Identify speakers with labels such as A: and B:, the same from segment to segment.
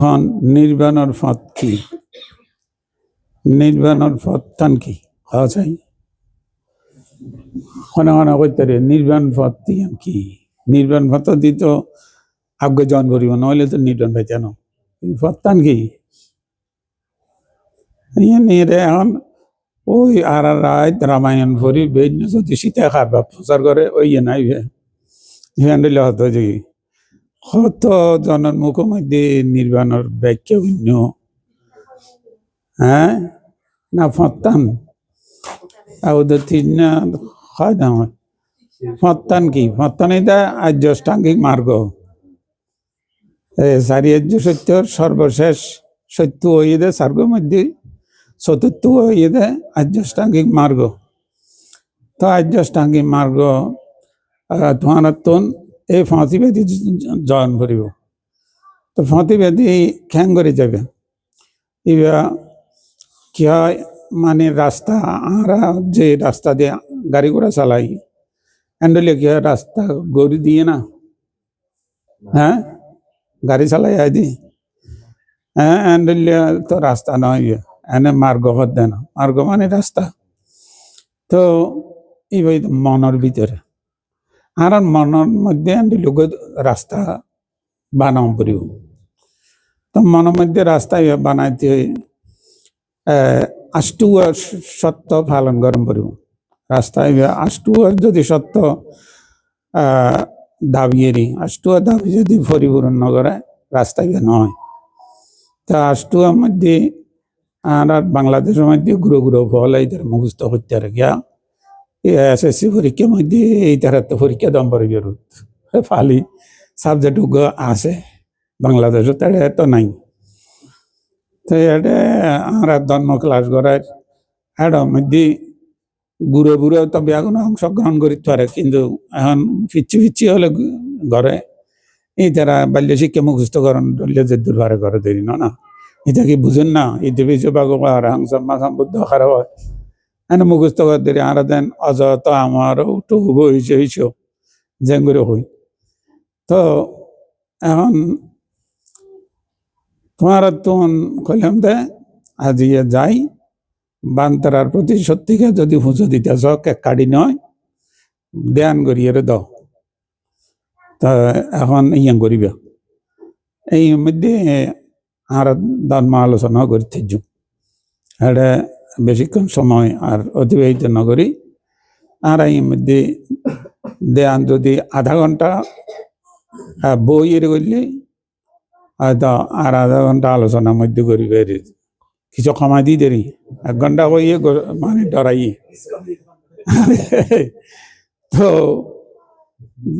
A: এখন নির্বাণের পথ কি? নির্বাণের পথ টান কি খাওয়া চাই খনা খনা করতে রে নির্বাণ পথ কি? নির্বাণ পথ দিত আগে জন করিব নহলে তো নির্বাণ পাইতে না। পথ টান কি এখন ওই আর রাত রামায়ণ ভরি বেদ যদি সীতা খাবা প্রচার করে ওই নাই হ্যান্ডেল হতো যে কত জনের মুখোমধ্যে নির্বাণের ব্যাখ্যা ভিন্ন। হ্যাঁ না ফত্তান ওদের তিন হয় না ফত্তান কি? ফত্তান এটা আর্য অষ্টাঙ্গিক মার্গ। চারি আর্য সত্যর সর্বশেষ সত্য হইয়ে সার্গের মধ্যে চতুর্থ হইয়ে আর্য অষ্টাঙ্গিক মার্গ। তো আর্য অষ্টাঙ্গিক মার্গ তোমার এই ফাঁসিবেদী জয়ন করিব। তো ফাঁসিবেদী খ্যাং করে যাবে এবার কি হয় মানে রাস্তা আমরা যে রাস্তা দিয়ে গাড়ি ঘোড়া চালাই হ্যান্ডেলে কি হয় রাস্তা গড়ি দিয়ে না। হ্যাঁ গাড়ি চালাই আদি হ্যাঁ হ্যান্ডেলে তো রাস্তা নয় এনে মার্গ হতে না। মার্গ মানে রাস্তা। তো এইভাবে মনের ভিতরে আর মনের মধ্যে লোক রাস্তা বানাও পড়িব। তো মনের মধ্যে রাস্তা বানাইতে আষ্টু সত্য পালন গরম পড়িব। রাস্তায় আষ্টু যদি সত্য দাবিয়ে আষ্টু দাবি যদি পরিপূরণ নকরে রাস্তায় নয়। তা আষ্টুয়ার মধ্যে আর বাংলাদেশের মধ্যে গুরু গুরু ফল এইটার মুখস্থ করতে গিয়া SSC পরীক্ষার মধ্যে এইটার পরীক্ষা দম পড়িবে ফালি সাবজেক্ট আছে বাংলাদেশে তার এত নাই। তো এটা আমরা ধর্ম ক্লাস করার এটার মধ্যে গুরু বুড়ো তো ব্যাগুন অংশগ্রহণ করতে পারে কিন্তু এখন ফিচ্ছি হলে ঘরে এই তারা বাল্য শিক্ষা মুখস্থ করেন যে দুর্বারে ঘরে দেরি না এটা কি বুঝেন না ইতি বিশ বাগবার হাংসম্মা সম্বুদ্ধ খারাপ হয় এনে মুখস্থ করে দেরি আর দেন অযত আমারও তো হইছে জেঙ্গুরে হই। তো এখন তোমার তখন কইলাম দে আজি যাই বান্তারার প্রতি সত্যিকে যদি হুঁচো দিতেছ কাড়ি নয় ধ্যান করিয়ে দাও। তা এখন ইয়া করিবে এই মধ্যে আর ধর্ম আলোচনা করতে যুগ এটা বেশিক্ষণ সময় আর অতিবাহিত নগরী আর এই মধ্যে ধ্যান যদি আধা ঘন্টা বইয়ের করলে হয়তো আর আধা ঘন্টা আলোচনার মধ্যে করিবে কিছু কমাই দিই দেরি 1 ঘন্টা বইয়ে মানে ডরাই। তো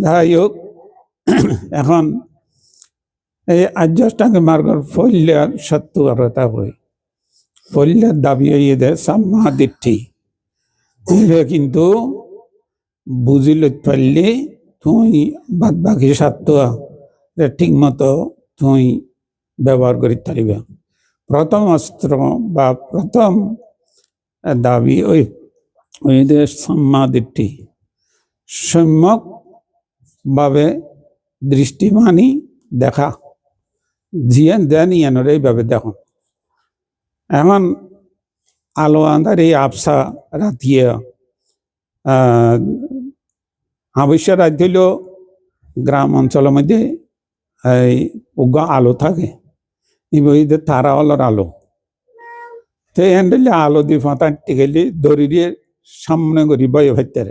A: যাই হোক এখন এই আর্য অষ্টাঙ্গিক মার্গের ফল্যার সত্যতা হয় ফল্যার দাবি হইয়ে দেয় সাম্মা দিঠি কিন্তু বুঝিল পারলে তুই বাদ বাকি সত্য ঠিক মতো তুই ব্যবহার করি পারিবে। প্রথম অস্ত্র বা প্রথম দাবি ওই সাম্মা দিঠি সম্যক ভাবে দৃষ্টিমানি দেখা জিয়ান দেন ইয়ানোর এইভাবে দেখুন। এখন আলো আন্ধার এই আবসা রাতিয়ে অবশ্য রাত হইলেও গ্রাম অঞ্চলের মধ্যে এই আলো থাকে এই তারা হলোর আলো। তো হ্যান্ডেলে আলো দিয়ে ফাঁটাতে গেলে দড়ি দিয়ে সামনে করি বয়ে ভাইতে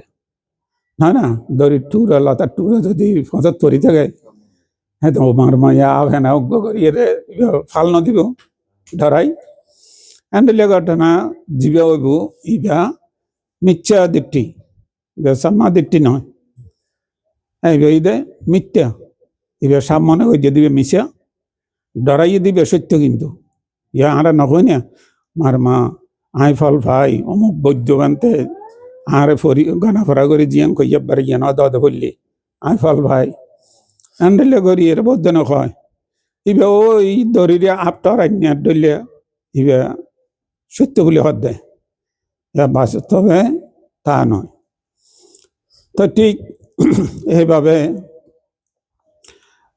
A: না দড়ি টুরা লতা টুরা যদি ফসত পরি থাকে হ্যাঁ তো মার মাইয়া আবে না অজ্ঞ করি ফাল নদিব ধরাই হ্যান্ডেলে ঘটনা জীবে হইব ইবা মিথ্যা দিকটি সাম্মা দিকটি নয় এই দে মিথ্যা এবার সাপ মনে করি দিবে মিশা ডরাইয়ে দিবে সত্য কিন্তু ইয়া আরা নকই না মার মা আই ফল ভাই অমুক বৈদ্যবান্তে আরে ফরি গানা ফরা করে জিয়ান কইয়া বারে জ্ঞান দদ বললি আই ফল ভাই হ্যান্ডেলে করি এর বৌদ্ধ নয় ইবে ওই দরিয়া আপটার আইনার ডলিয়া ইবে সত্য বলে হদ দেয় বাস্তবে তা নয়। তো ঠিক এইভাবে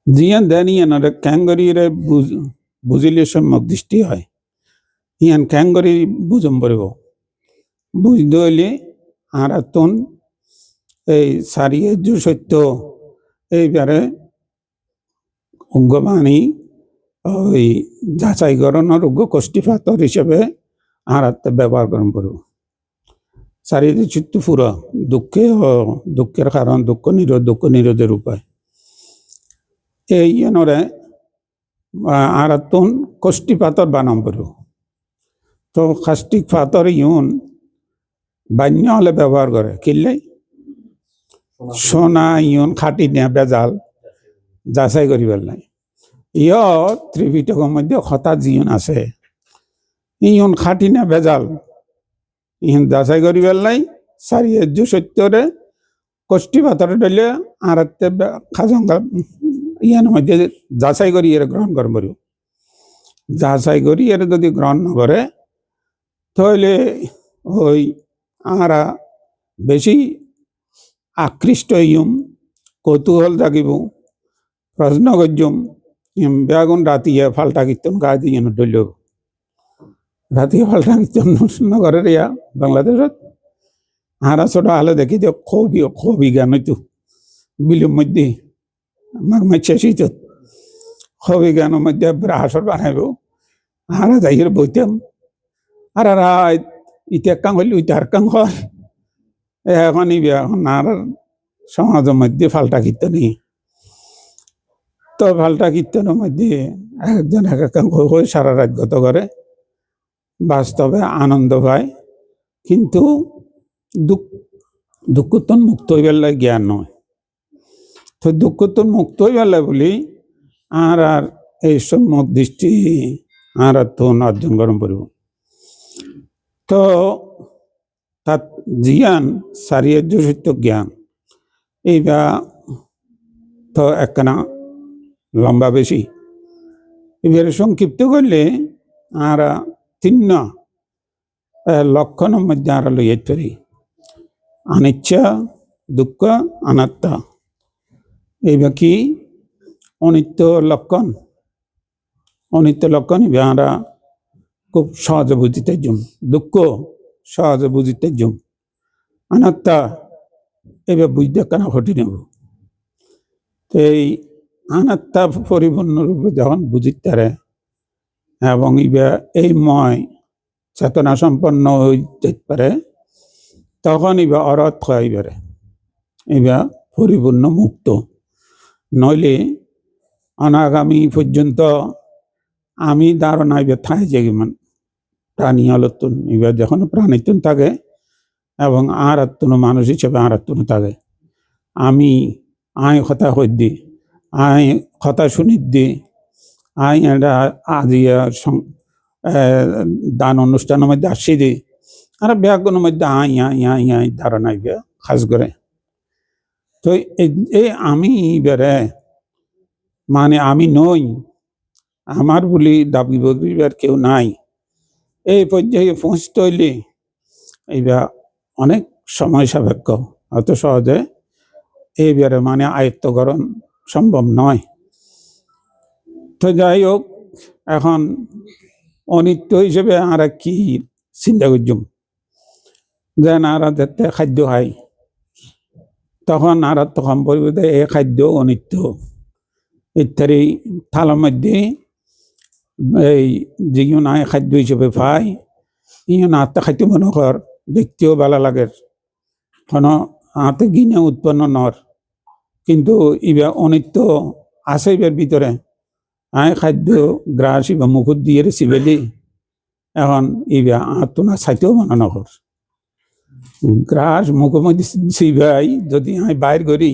A: জিয়ান দেন ইয়ানোরে ক্যাঙ্গরিরে বুঝিলে সম্যক দৃষ্টি হয় ইয়ান ক্যাং করে বুঝম পড়ব বুঝতে হইলে আর তুন এই সারিয়ে যে সত্য এইবারে উগ্রবাণী ওই যাচাইকরণের উগ্র কষ্টিপাতর হিসেবে আর ব্যবহার করম পড়ব চারিদিক চিত্ত ফুরা দুঃখের কারণ দুঃখ নিরোধের উপায় এই ইয়নরে আর তুন কষ্টিপাতর বানাম পড়ব তো কাষ্টিক পাতর ইউন বান্য হলে ব্যবহার করে কিনলে সোনা ইউন খাটি নিয়ে বেজাল যাচাই করিবার নাই ইয় ত্রিপিটকের মধ্যে হতা জিয়ন আছে ইউন খাটি না বেজাল ইহন যাচাই করিবার নাই সারিয়ে সত্যরে কষ্টি পাথরে ডলে আর খাজঙ্গা ইয়ার মধ্যে যাচাই করি এর গ্রহণ করব যাচাই করি এর যদি গ্রহণ না করে তাহলে ওই আরা বেশি আকৃষ্ট হইম কৌতূহল থাকিব প্রশ্ন করজম বেগুন রাতিয়ে ফাল্টা কীর্তন গা দিয়ে ডল রাতিয়ে ফাল্টা কীর্তন নগরের ইয়া বাংলাদেশত হারা ছোট আলো দেখি যে খুবই জ্ঞান হইতো বিলুর মধ্যে মাছে শীত খুবই জ্ঞানের মধ্যে হাসর বানাইব হারা যাইয়ের বইতাম আর ইটা কাং হইলে ওইটা আর কাং হয় এখন এখন আর সমাজের মধ্যে ফাল্টা কীর্তনই তো ফাল্টা কীর্তনের মধ্যে একজন এক কাং হয়ে সারা রাত গত করে বাস্তবে আনন্দ পায় কিন্তু দুঃখতন মুক্ত হইবার লাগে জ্ঞান নয় তো দুঃখতন মুক্ত হইবার লাগে বলি আর এই সম্যক দৃষ্টি আর তন অর্জন করম পড়ব তো তার জ্ঞান সারিয়ে সত্য জ্ঞান এইবার তো একখানা লম্বা বেশি এবারে সংক্ষিপ্ত করলে আর তিন লক্ষণের মধ্যে আর লইয়ে পারি অনিচ্ছা দুঃখ অনাত্মা এইবার কি অনিত্য লক্ষণ এবার আমরা খুব সহজে বুঝিতে জম দুঃখ সহজে বুঝিতে জম অনাত্মা এবার বুঝতে কেন ঘটে নেব তো এই অনাত্মা পরিপূর্ণ রূপে যখন বুঝিতে পারে এবং এবার এই ময় চেতনা সম্পন্ন হইতে পারে তখন এবার অরথ হয় এবার পরিপূর্ণ মুক্ত নইলে অনাগামী পর্যন্ত আমি ধারণা এবার থাকে যে প্রাণী আলোত্তন এবার যখন প্রাণীতন থাকে এবং আর আত্মন মানুষ হিসেবে আর আত্মন থাকে আমি আয় কথা হই দি আয় কথা শুনি দি আয় এটা আজিয়া দান অনুষ্ঠানের মধ্যে আসি দি আর ব্যাগুনের মধ্যে আই ধারণা এবার খাস করে তো এই আমি এবারে মানে আমি নই আমার বলি দাবি বগিবার কেউ নাই এই পর্যায়ে পৌঁছতে হইলে এইবার অনেক সময় সাপেক্ষ অত সহজে এইবারে মানে আয়ত্তকরণ সম্ভব নয় তো যাই হোক এখন অনিত্য হিসেবে আর কি চিন্তা করছুম যেন আর যাতে খাদ্য খাই তখন আর তখন পরিবর্তে এই খাদ্য অনিত্য ইত্যাদি থালার মধ্যে এই যিনি আয় খাদ্য হিসেবে পাই ইয়ন আত্মা খাদ্য মনে কর দেখতেও ভালো লাগে কোনো হাতে গিনে উৎপন্ন নর কিন্তু এবার অনিত্য আছে এবার ভিতরে আয় খাদ্য গ্রাস এবার মুখত দিয়ে চিবেলি এখন এবার আত্মনা চাইতেও মনে নকর গ্রাস মুখের মধ্যে চিবাই যদি আমি বাইর করি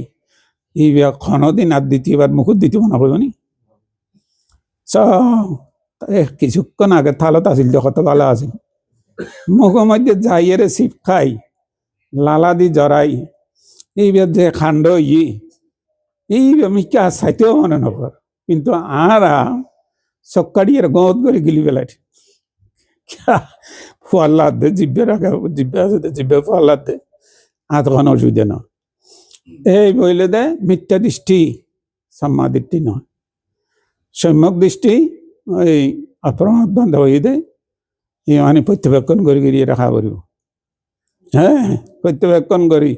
A: এইবার ক্ষণদিন আর দ্বিতীয়বার মুখত দিতে মনে করবনি কিছুক্ষণ আগে থালত আছিল কত ভালো আছিল মুখের মধ্যে যাইয়ের চিপ খাই লালা দি জড়াই এইবার যে খান্ড এইবার মিকা চাইতেও মনে নকর কিন্তু আর চক্কাড়িয়ে গত করে গিলি পেলাই ফোয়াল্লার দে জিব্বে রাখা জিব্বে আছে জিব্বে ফোয়াল্লার দে আর তখন অসুবিধা নয় এই বইলে দে মিথ্যা দৃষ্টি সম্মা দৃষ্টি নয় সম্যক দৃষ্টি এই অপ্রমাদ বন্ধ হয়ে দেয় মানে প্রত্যবেক্ষণ করে গিয়ে রাখা করিব হ্যাঁ প্রত্যবেক্ষণ করি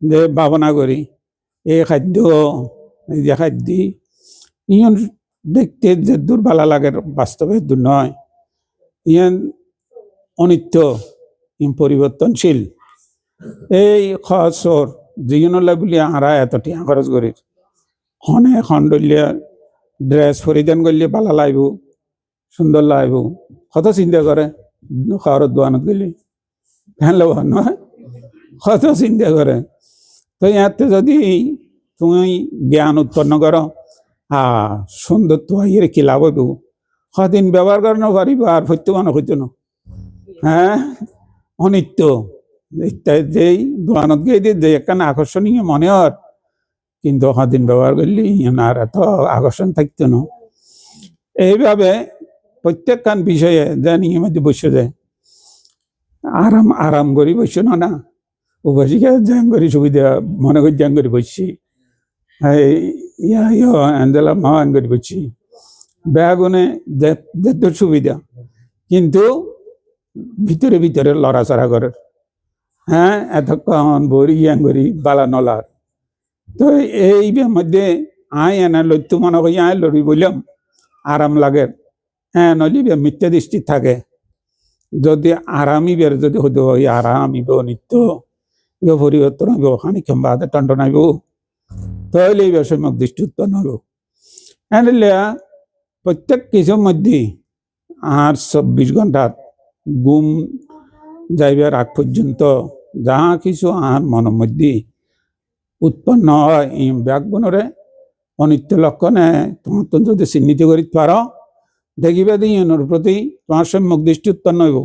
A: যে ভাবনা করি এই খাদ্য এই যে খাদ্য ইয়ন দেখতে যে দুর্বলা লাগে বাস্তবে দূর নয় ইয়ান অনিত্য পরিবর্তনশীল এই খরচর যিনলে বলি আরা এতটি খরচ করি খনে খণ্ডলিয়া ড্রেস পরিধান করলে ভালো লাগব সুন্দর লাগব কত চিন্তা করে খাওয়ার দোকানত গেলে ফ্যান লব নয় কত চিন্তা করে তো ইয়াতে যদি তুমি জ্ঞান উৎপন্ন করো সুন্দর তো ইয়ে কি লাভ হইব সদিন ব্যবহার করানো পারিব আর সত্য মানুষ হইতো না হ্যাঁ অনিত্য যেই দোকানত গিয়ে যে একখানে আকর্ষণীয় মনে হয় কিন্তু সদিন ব্যবহার করলে আর এত আকর্ষণ থাকতো না এইভাবে প্রত্যেকখান বিষয়ে যে নিয়ে মধ্যে বসে যায় আরাম আরাম করি বসছো না উপসিকা জ্যাং করি সুবিধা মনে করি জ্যাং করে বসছি এন্ডেলা মাওয়ান করে বসছি ব্যাগুনে যে সুবিধা কিন্তু ভিতরে ভিতরে লড়াচড়া করে হ্যাঁ এতক্ষণ বরি জ্যাং করি বালা নলার তো এই মধ্যে এনে লইতো মনে করি লড়ি বললাম আরাম লাগে হ্যাঁ নলি মিথ্যা দৃষ্টি থাকে যদি আরামই বের যদি হতো আরাম ইব নিত্য ইব পরিবর্তন হইব খানিক বাদে টন্টন আইব তাহলে এই সম্যক দৃষ্টি উৎপন্ন হইব এনে প্রত্যেক কিছুর মধ্যে আর 24 ঘন্টার ঘুম যাইবার আগ পর্যন্ত যা কিছু আর মনের মধ্যে উৎপন্ন হয় এই ব্যাগগুণরে অনিত্য লক্ষণে তোমার যদি চিহ্নিত করি পারো দেখিবে দিনের প্রতি তোমার সম্যক দৃষ্টি উৎপন্ন হইব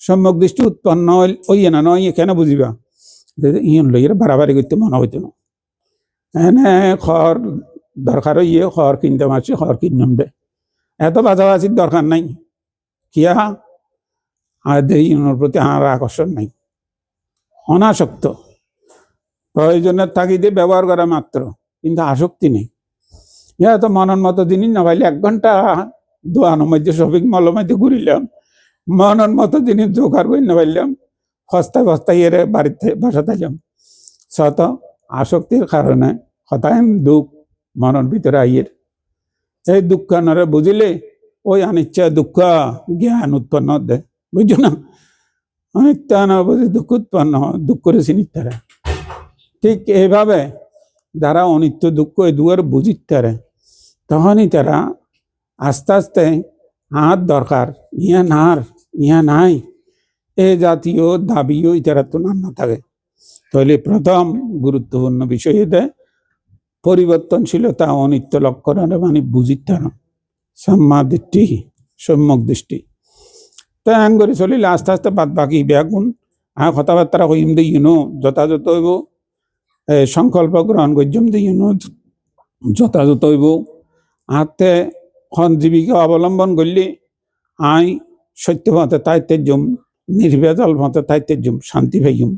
A: সম্যক দৃষ্টি উৎপন্ন হইয়ে না নয় কেন বুঝিবা ইয়ন লইয়ে বাড়াবাড়ি করতে মনে হইতো না এনে খর দরকার ইয়ে খর কিনতে মারছি খর কিনলাম দে এত বাজাবাজির দরকার নাই কিয়া আর ইয়নের প্রতি আমার আকর্ষণ নাই অনাসক্ত প্রয়োজনের তাগিদে ব্যবহার করা মাত্র কিন্তু আসক্তি নেই ইয়া তো মনের মতো জিনিস না পাইলে 1 ঘন্টা দোকানের মধ্যে শপিং মলের মধ্যে ঘুরিলাম মনের মতো জিনিস জোগাড় করে না পাইলাম খস্তায় খস্তায় এর বাড়িতে বাসাতে যাম শত আসক্তির কারণে হতায় দুঃখ মনের ভিতরে আইয়ের এই দুঃখ নরে বুঝিলে ওই অনিচ্ছা দুঃখ জ্ঞান উৎপন্ন দেয় বুঝছো না অনিত্যা না বুঝে দুঃখ উৎপন্ন হয় দুঃখ করে চিনিতে ঠিক এইভাবে যারা অনিত্য দুঃখ এই দুয়ার বুঝিতে তখনই তারা আস্তে আস্তে হাত দরকার ইয়া নাই এ জাতীয় দাবিও ইতারা তো না থাকে তাহলে প্রথম গুরুত্বপূর্ণ বিষয় এটা পরিবর্তনশীলতা অনিত্য লক্ষণ মানে বুঝিতে না সম্মা দৃষ্টি সম্যক দৃষ্টি তো এন করে চলিলে আস্তে আস্তে বাদ বাকি ব্যাগুণ কথাবার্তা কইম দিয়ে যথাযথ হইব সংকল্প গ্রহণ করছম দিয়ে যথাযথ হইব হাতে খন জীবিকা অবলম্বন করলে সত্য পথে তাইতে জম নির্ভেজাল পথে তাইতে জম শান্তি পাইম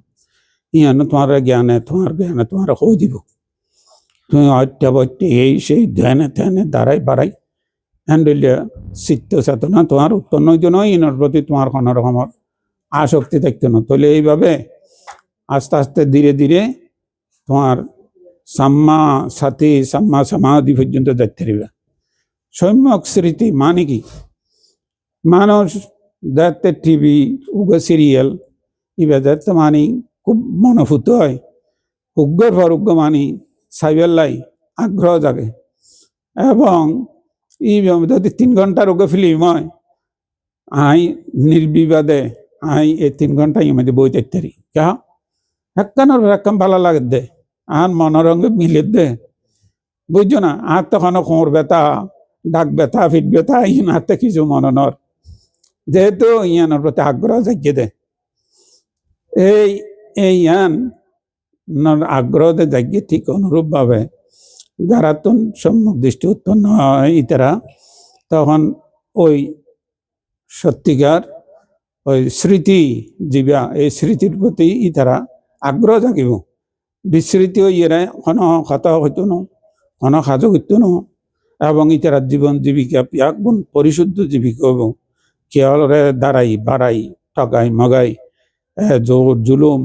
A: ইয়ানো তোমার জ্ঞানে তোমার হয়ে দিব তুমি অত্যাবত্য এই সেই ধ্যানে ধ্যানে দাঁড়াই বাড়াই হ্যান্ডলিয়া চিত্ত চেতনা তোমার উৎপন্ন হইতে নয় ইনার প্রতি তোমার কোনো রকমের আসক্তি থাকতো না তাহলে এইভাবে আস্তে আস্তে ধীরে ধীরে তোমার সাম্মা সাথী সাম্মা সমাধি পর্যন্ত যাইতে পারবে সম্যক স্মৃতি মানে কি মানুষ দেখতে টিভি উগ্র সিরিয়াল এবার দেখতে মানি খুব মনোভূত হয় উগ্র পর উগ্র মানি সাইবেলাই আগ্রহ জাগে এবং এই যদি 3 ঘন্টার উগ্র ফিল্ম হয় নির্বিবাদে এই 3 ঘন্টা মধ্যে বই দেখতে পারি কে একখানোর একখান ভালো লাগে দে আর মনোরঙ্গে মিলে দে বুঝছো না আর তখন কোমর ব্যথা ডাক ব্যথা ফিট ব্যথা হাতে কিছু মননর যেহেতু ইয়ানোর প্রতি আগ্রহ জাগিয়ে দেয় এই ইয়ান আগ্রহ জাগিয়ে ঠিক অনুরূপ ভাবে যারা তো সম্মুখ দৃষ্টি উৎপন্ন হয় ইতারা তখন ওই সত্যিকার ওই স্মৃতি জীবা এই স্মৃতির প্রতি ইতারা আগ্রহ জাগিব বিস্মৃতি ইয়েরা কোনো কথা হইতো না কোনো সাজু হইতো না এবং ইতারা জীবন জীবিকা পিয়াক গুণ পরিশুদ্ধ জীবিকা এবং কেয়ালরে দাঁড়াই বাড়াই ঠগাই মগাই জোর জুলুম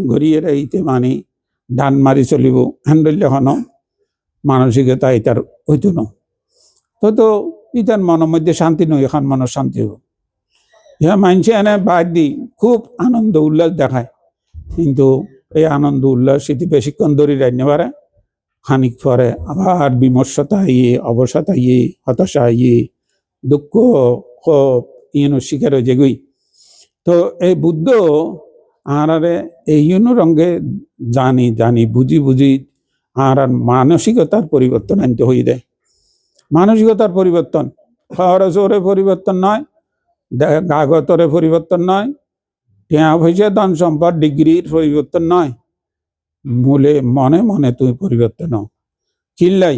A: ঘুরিয়ে ইতে মানে ডান মারি চলিব হ্যান্ডল হন মানসিকতা ইতার হইতো না তো ইতার মনের মধ্যে শান্তি নয় এখন মনের শান্তি হব ইহা মানছে এনে বাদ দি খুব আনন্দ উল্লাস দেখায় কিন্তু এই আনন্দ উল্লাস সেটি বেশিক্ষণ ধরে রাখতে পারে খানিক পরে আবার বিমর্ষতা ইয়ে অবসাতা ইয়ে হতাশা ইয়ে দুঃখ ক্ষোভ শিকার হয়ে যেগুই তো এই বুদ্ধ আরে এই রঙে জানি বুঝি আর মানসিকতার পরিবর্তন আনতে হয়ে দেয় মানসিকতার পরিবর্তন খরচরে পরিবর্তন নয় কাগতরে পরিবর্তন নয় টিয়া পয়সা ধন সম্পদ ডিগ্রির পরিবর্তন নয় মূলে মনে মনে তুমি পরিবর্তন হও কিল্লাই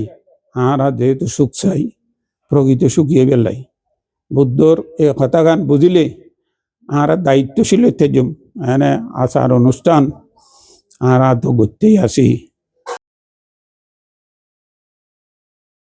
A: আর যেহেতু সুখ চাই প্রকৃত শুকিয়ে গেলাই বুদ্ধর এই কথা গান বুঝিলে আর দায়িত্বশীল হইতে জম এনে আচার অনুষ্ঠান আর তো ঘুরতেই আসি